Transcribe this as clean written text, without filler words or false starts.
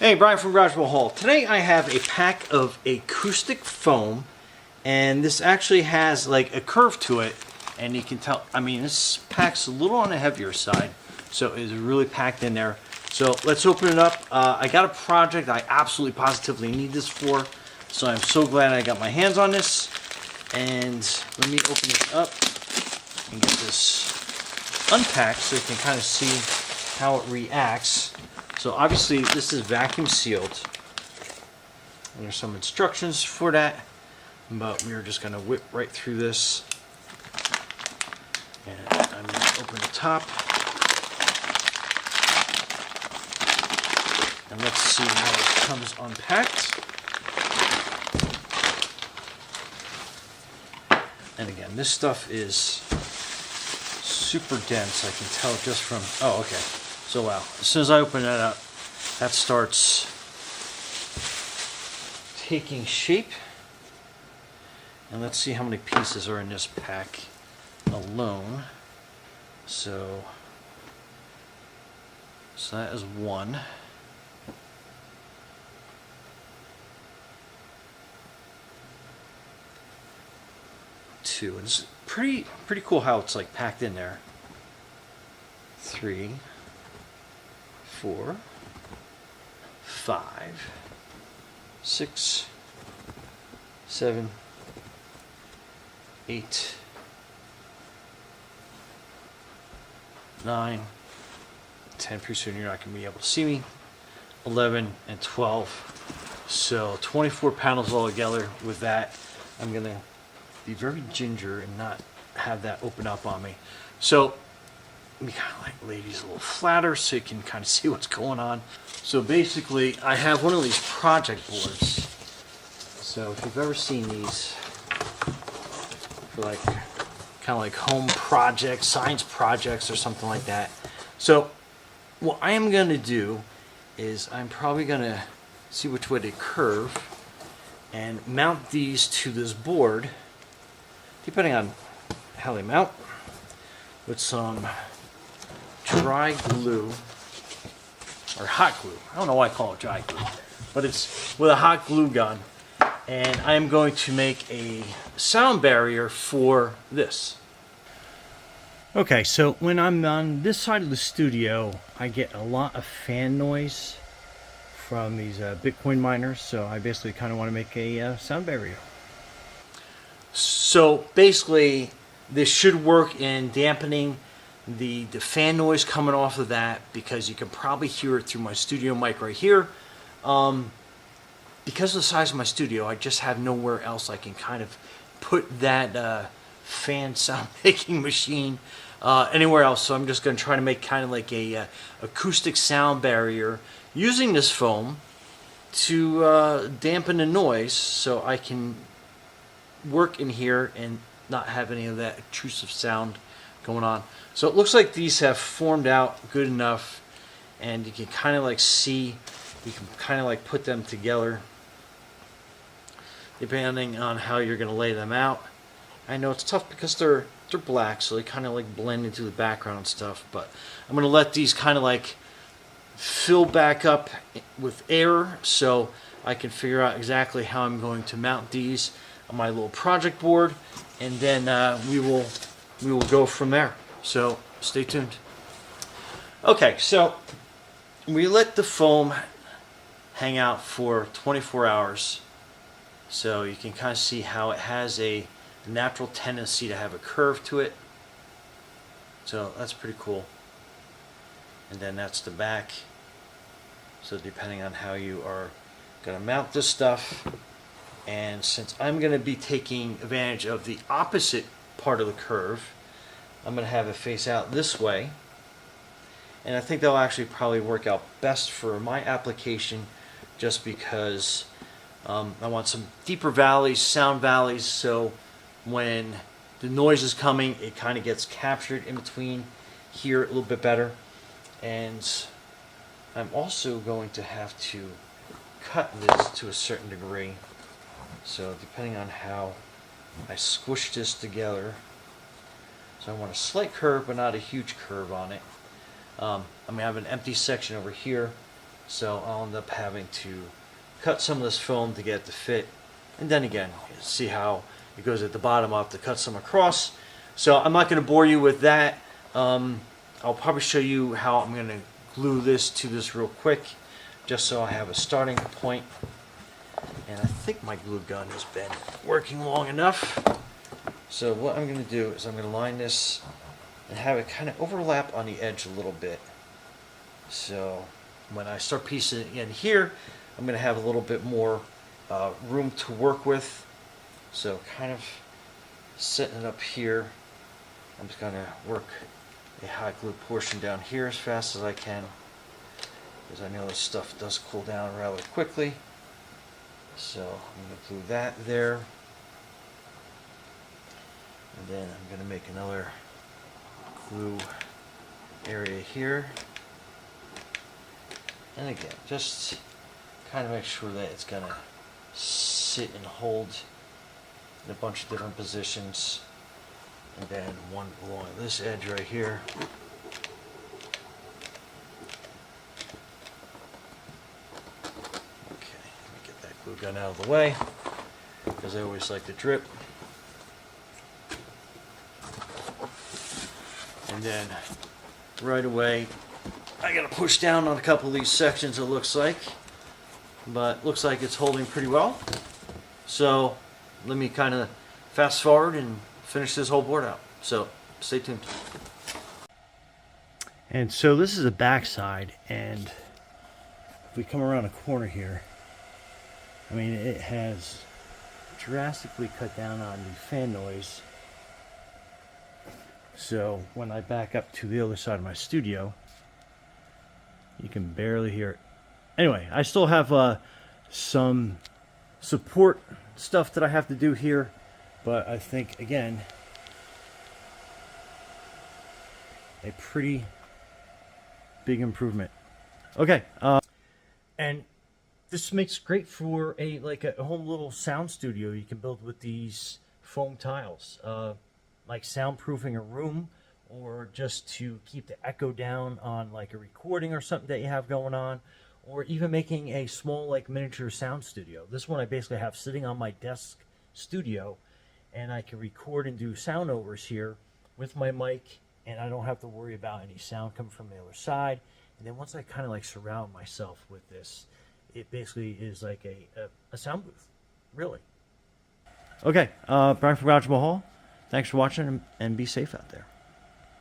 Hey, Brian from Garagewell Hall. Today I have a pack of acoustic foam, and this actually has like a curve to it, and you can tell, I mean, this pack's a little on the heavier side, so it's really packed in there. So let's open it up. I got a project I absolutely positively need this for, so I'm so glad I got my hands on this. And let me open it up and get this unpacked so you can kind of see how it reacts. So obviously this is vacuum sealed, and there's some instructions for that, but we're just going to whip right through this. And I'm going to open the top, and let's see how it comes unpacked. And again, this stuff is super dense, I can tell just from, oh okay. So wow, as soon as I open that up, that starts taking shape. And let's see how many pieces are in this pack alone. So that is one. Two. And it's pretty cool how it's like packed in there. 3, 4, 5, 6, 7, 8, 9, 10. Pretty soon you're not going to be able to see me. 11 and 12. So 24 panels all together. With that, I'm going to be very ginger and not have that open up on me. So let me kind of like lay these a little flatter so you can kind of see what's going on. So basically, I have one of these project boards. So if you've ever seen these for like kind of like home projects, science projects or something like that. So what I am going to do is I'm probably going to see which way they curve and mount these to this board, depending on how they mount, with some dry glue, or hot glue. I don't know why I call it dry glue, but it's with a hot glue gun. And I am going to make a sound barrier for this. Okay, so when I'm on this side of the studio, I get a lot of fan noise from these Bitcoin miners, so I basically kind of want to make a sound barrier. So basically, this should work in dampening the fan noise coming off of that, because you can probably hear it through my studio mic right here. Because of the size of my studio, I just have nowhere else I can kind of put that fan sound making machine anywhere else. So I'm just going to try to make kind of like a acoustic sound barrier using this foam to dampen the noise, so I can work in here and not have any of that intrusive sound going on. So it looks like these have formed out good enough, and you can kind of like see, you can kind of like put them together depending on how you're going to lay them out. I know it's tough because they're black, so they kind of like blend into the background and stuff, but I'm going to let these kind of like fill back up with air so I can figure out exactly how I'm going to mount these on my little project board, and then we will go from there. So stay tuned. Okay, so we let the foam hang out for 24 hours, so you can kind of see how it has a natural tendency to have a curve to it. So that's pretty cool. And then that's the back. So depending on how you are going to mount this stuff, and since I'm going to be taking advantage of the opposite part of the curve, I'm going to have it face out this way. And I think that'll actually probably work out best for my application, just because I want some deeper valleys, sound valleys, so when the noise is coming, it kind of gets captured in between here a little bit better. And I'm also going to have to cut this to a certain degree. So depending on how I squish this together, so I want a slight curve but not a huge curve on it. I'm going to have an empty section over here, So I'll end up having to cut some of this film to get it to fit. And then again, see how it goes at the bottom. I'll have to cut some across. So I'm not going to bore you with that. I'll probably show you how I'm going to glue this to this real quick, just so I have a starting point. And I think my glue gun has been working long enough. So what I'm going to do is I'm going to line this and have it kind of overlap on the edge a little bit. So when I start piecing it in here, I'm going to have a little bit more room to work with. So kind of setting it up here. I'm just going to work a hot glue portion down here as fast as I can, because I know this stuff does cool down rather quickly. So I'm going to glue that there. And then I'm going to make another glue area here. And again, just kind of make sure that it's going to sit and hold in a bunch of different positions. And then one along this edge right here. Okay, let me get that glue gun out of the way, because I always like to drip. And then right away, I gotta push down on a couple of these sections, it looks like. But looks like it's holding pretty well. So let me kind of fast forward and finish this whole board out. So stay tuned. And so this is a backside, and if we come around a corner here, I mean, it has drastically cut down on the fan noise. So when I back up to the other side of my studio, you can barely hear it. Anyway, I still have some support stuff that I have to do here, but I think, again, a pretty big improvement. Okay, and this makes great for a home little sound studio you can build with these foam tiles, like soundproofing a room, or just to keep the echo down on like a recording or something that you have going on, or even making a small like miniature sound studio. This one I basically have sitting on my desk studio, and I can record and do sound overs here with my mic, and I don't have to worry about any sound coming from the other side. And then once I kind of like surround myself with this, it basically is like a sound booth, really. Okay, Brian from Garage Mahal. Thanks for watching, and be safe out there.